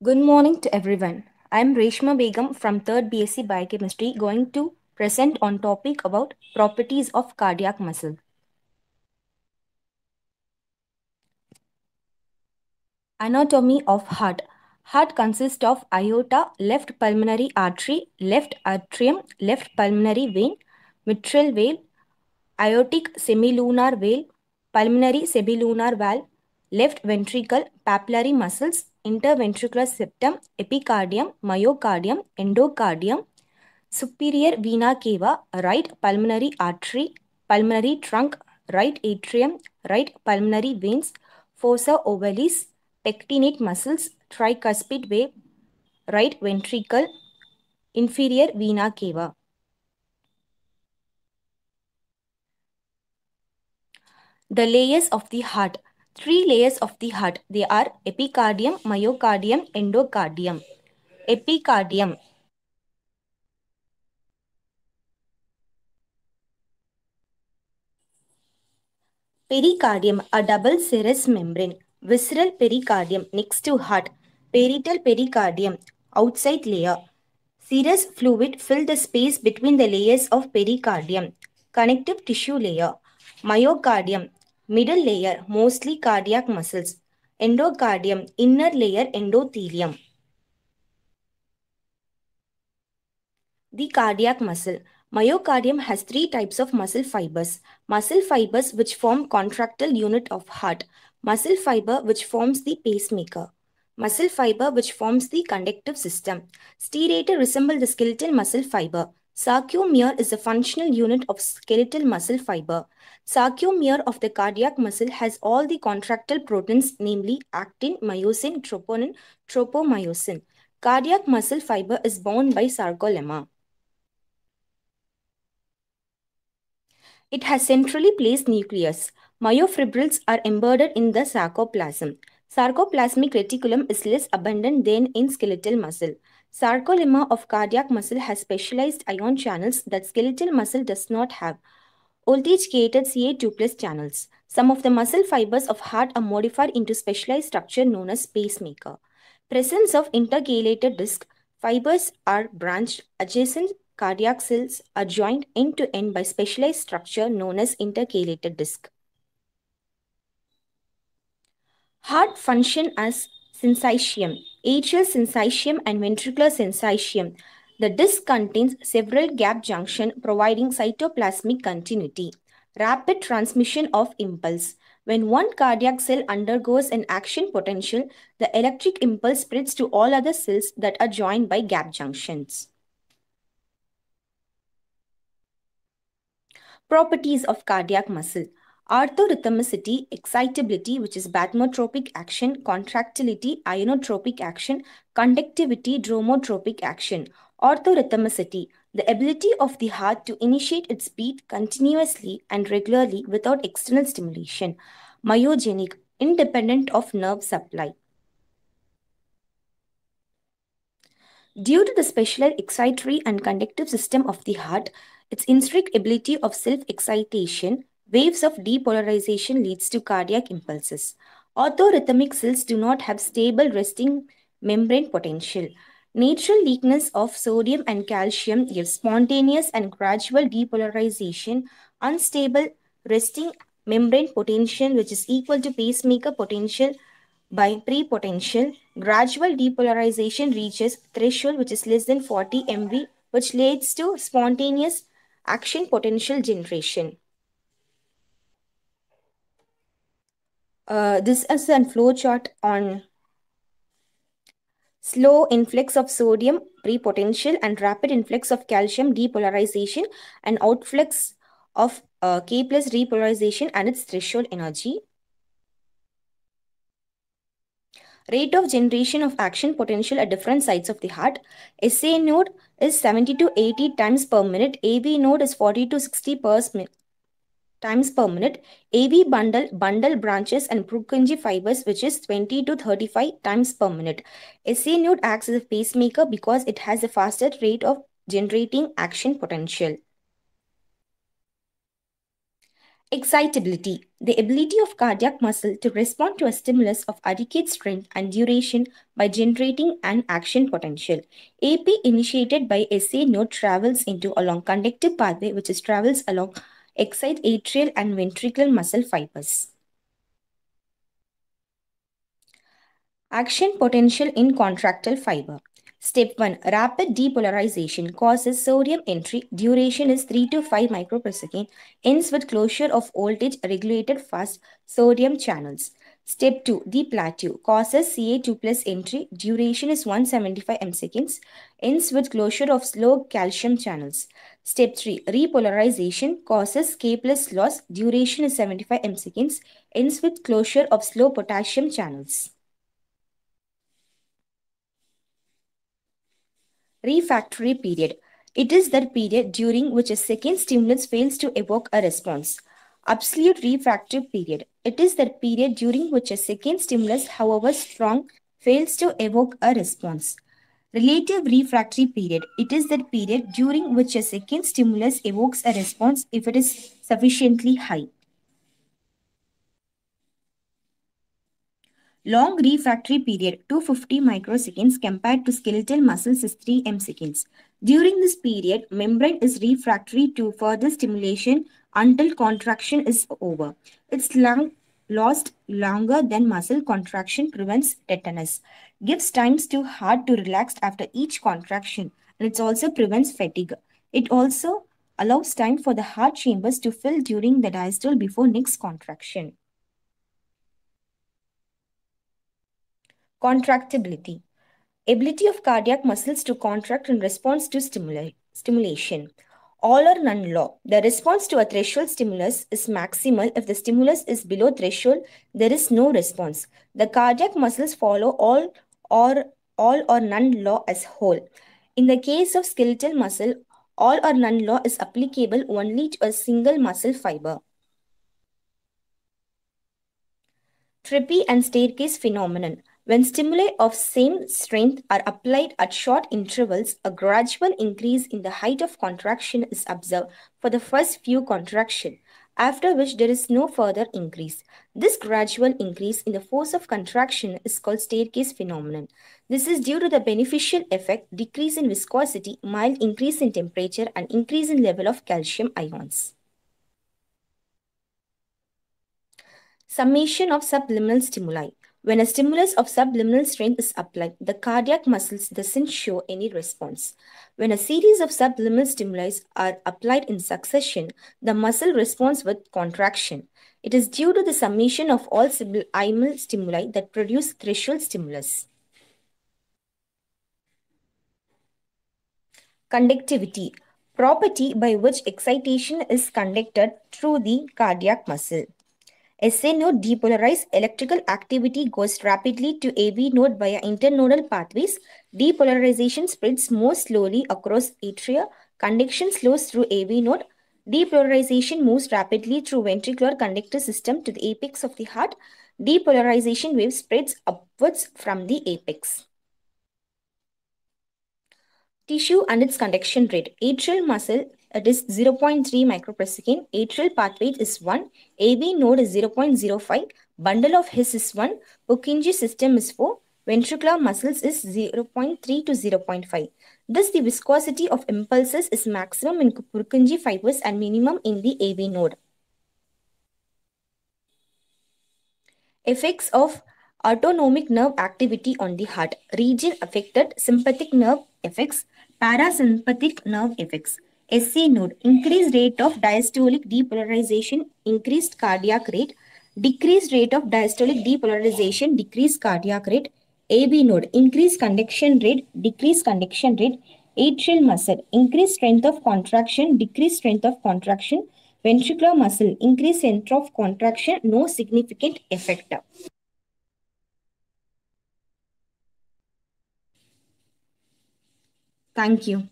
Good morning to everyone. I am Reshma Begum from 3rd BSc Biochemistry going to present on topic about properties of cardiac muscle. Anatomy of heart. Heart consists of aorta, left pulmonary artery, left atrium, left pulmonary vein, mitral vein, aortic semilunar vein, pulmonary semilunar valve, left ventricle, papillary muscles, interventricular septum, epicardium, myocardium, endocardium, superior vena cava, right pulmonary artery, pulmonary trunk, right atrium, right pulmonary veins, fossa ovalis, pectinate muscles, tricuspid vein, right ventricle, inferior vena cava. The layers of the heart. Three layers of the heart. They are epicardium, myocardium, endocardium. Epicardium. Pericardium, a double serous membrane. Visceral pericardium next to heart. Parietal pericardium, outside layer. Serous fluid fill the space between the layers of pericardium. Connective tissue layer. Myocardium, middle layer, mostly cardiac muscles. Endocardium, inner layer endothelium. The cardiac muscle. Myocardium has three types of muscle fibers. Muscle fibers which form contractile unit of heart. Muscle fiber which forms the pacemaker. Muscle fiber which forms the conductive system. Striatum resemble the skeletal muscle fiber. Sarcomere is a functional unit of skeletal muscle fiber. Sarcomere of the cardiac muscle has all the contractile proteins, namely actin, myosin, troponin, tropomyosin. Cardiac muscle fiber is bound by sarcolemma. It has centrally placed nucleus. Myofibrils are embedded in the sarcoplasm. Sarcoplasmic reticulum is less abundant than in skeletal muscle. Sarcolemma of cardiac muscle has specialized ion channels that skeletal muscle does not have. Voltage-gated Ca2 plus channels. Some of the muscle fibers of heart are modified into specialized structure known as pacemaker. Presence of intercalated disc. Fibers are branched. Adjacent cardiac cells are joined end to end by specialized structure known as intercalated disc. Heart function as syncytium, atrial syncytium and ventricular syncytium. The disc contains several gap junctions providing cytoplasmic continuity. Rapid transmission of impulse. When one cardiac cell undergoes an action potential, the electric impulse spreads to all other cells that are joined by gap junctions. Properties of cardiac muscle. Orthorhythmicity, excitability, which is bathmotropic action, contractility, ionotropic action, conductivity, dromotropic action. Orthorhythmicity, the ability of the heart to initiate its beat continuously and regularly without external stimulation. Myogenic, independent of nerve supply. Due to the special excitatory and conductive system of the heart, its intrinsic ability of self-excitation, waves of depolarization leads to cardiac impulses. Orthorhythmic cells do not have stable resting membrane potential. Natural weakness of sodium and calcium gives spontaneous and gradual depolarization, unstable resting membrane potential which is equal to pacemaker potential by pre-potential. Gradual depolarization reaches threshold which is less than 40 MV, which leads to spontaneous action potential generation. This is a flow chart on slow influx of sodium pre-potential and rapid influx of calcium depolarization and outflux of K plus repolarization and its threshold energy. Rate of generation of action potential at different sites of the heart. SA node is 70 to 80 times per minute. AV node is 40 to 60 times per minute. AV bundle branches and Purkinje fibers which is 20 to 35 times per minute. SA node acts as a pacemaker because it has a faster rate of generating action potential. Excitability, the ability of cardiac muscle to respond to a stimulus of adequate strength and duration by generating an action potential. AP initiated by SA node travels into along conductive pathway which is travels along excite atrial and ventricular muscle fibers. Action potential in contractile fiber. Step 1. Rapid depolarization causes sodium entry. Duration is 3 to 5 microprosecond. Ends with closure of voltage regulated fast sodium channels. Step 2. The plateau causes Ca2 plus entry. Duration is 175 mseconds. Ends with closure of slow calcium channels. Step 3. Repolarization causes K plus loss. Duration is 75 mseconds. Ends with closure of slow potassium channels. Refractory period. It is that period during which a second stimulus fails to evoke a response. Absolute refractory period. It is that period during which a second stimulus, however strong, fails to evoke a response. Relative refractory period. It is that period during which a second stimulus evokes a response if it is sufficiently high. Long refractory period 250 microseconds compared to skeletal muscles is 3 mseconds. During this period, membrane is refractory to further stimulation until contraction is over. It's lost longer than muscle contraction prevents tetanus. Gives times to heart to relax after each contraction, and it also prevents fatigue. It also allows time for the heart chambers to fill during the diastole before next contraction. Contractibility. Ability of cardiac muscles to contract in response to stimulation. All or none law. The response to a threshold stimulus is maximal. If the stimulus is below threshold, there is no response. The cardiac muscles follow or all or none law as whole. In the case of skeletal muscle, all or none law is applicable only to a single muscle fiber. Trippi and staircase phenomenon. When stimuli of same strength are applied at short intervals, a gradual increase in the height of contraction is observed for the first few contractions, after which there is no further increase. This gradual increase in the force of contraction is called staircase phenomenon. This is due to the beneficial effect, decrease in viscosity, mild increase in temperature, and increase in level of calcium ions. Summation of subliminal stimuli. When a stimulus of subliminal strength is applied, the cardiac muscles doesn't show any response. When a series of subliminal stimuli are applied in succession, the muscle responds with contraction. It is due to the summation of all subliminal stimuli that produce threshold stimulus. Conductivity, property by which excitation is conducted through the cardiac muscle. SA node depolarized electrical activity goes rapidly to AV node via internodal pathways. Depolarization spreads more slowly across atria. Conduction slows through AV node. Depolarization moves rapidly through ventricular conductor system to the apex of the heart. Depolarization wave spreads upwards from the apex. Tissue and its conduction rate. Atrial muscle, it is 0.3 microprosecond. Atrial pathway is 1. AV node is 0.05. Bundle of His is 1. Purkinje system is 4. Ventricular muscles is 0.3 to 0.5. Thus, the viscosity of impulses is maximum in Purkinje fibers and minimum in the AV node. Effects of autonomic nerve activity on the heart. Region affected, sympathetic nerve effects, parasympathetic nerve effects. SA node, increased rate of diastolic depolarization, increased cardiac rate, decreased rate of diastolic depolarization, decreased cardiac rate. AB node, increased conduction rate, decreased conduction rate. Atrial muscle, increased strength of contraction, decreased strength of contraction. Ventricular muscle, increased center of contraction, no significant effect. Thank you.